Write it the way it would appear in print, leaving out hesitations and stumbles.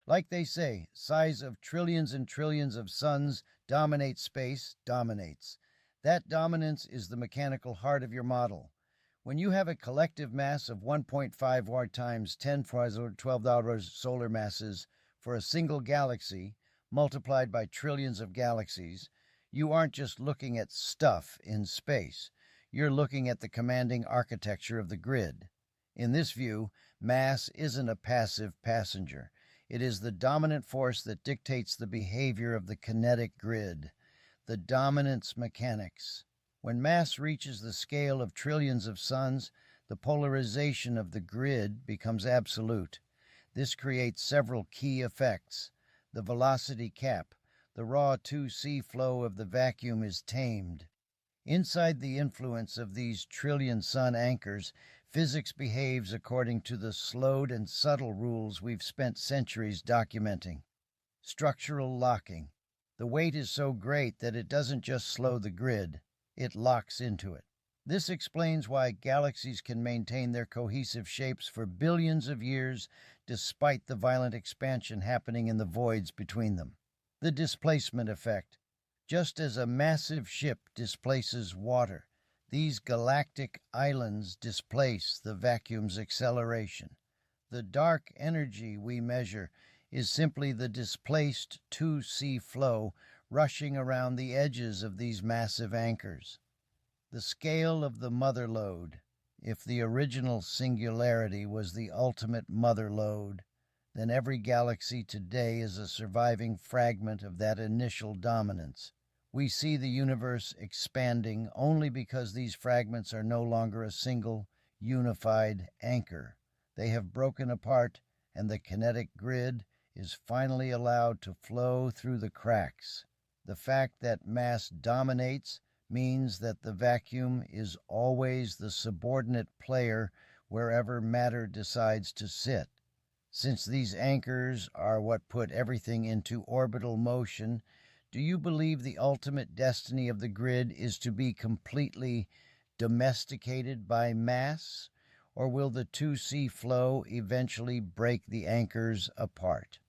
Like they say, size of trillions and trillions of suns dominates space, dominates. That dominance is the mechanical heart of your model. When you have a collective mass of 1.5 watt times 10 to 12 solar masses for a single galaxy, multiplied by trillions of galaxies, you aren't just looking at stuff in space. You're looking at the commanding architecture of the grid. In this view, mass isn't a passive passenger. It is the dominant force that dictates the behavior of the kinetic grid, the dominance mechanics. When mass reaches the scale of trillions of suns, the polarization of the grid becomes absolute. This creates several key effects. The velocity cap, the raw 2C flow of the vacuum is tamed. Inside the influence of these trillion sun anchors, physics behaves according to the slowed and subtle rules we've spent centuries documenting. Structural locking. The weight is so great that it doesn't just slow the grid, it locks into it. This explains why galaxies can maintain their cohesive shapes for billions of years despite the violent expansion happening in the voids between them. The displacement effect. Just as a massive ship displaces water, these galactic islands displace the vacuum's acceleration. The dark energy we measure is simply the displaced 2C flow rushing around the edges of these massive anchors. The scale of the mother lode. If the original singularity was the ultimate mother lode, then every galaxy today is a surviving fragment of that initial dominance. We see the universe expanding only because these fragments are no longer a single, unified anchor. They have broken apart, and the kinetic grid is finally allowed to flow through the cracks. The fact that mass dominates means that the vacuum is always the subordinate player wherever matter decides to sit. Since these anchors are what put everything into orbital motion, do you believe the ultimate destiny of the grid is to be completely domesticated by mass, or will the 2C flow eventually break the anchors apart?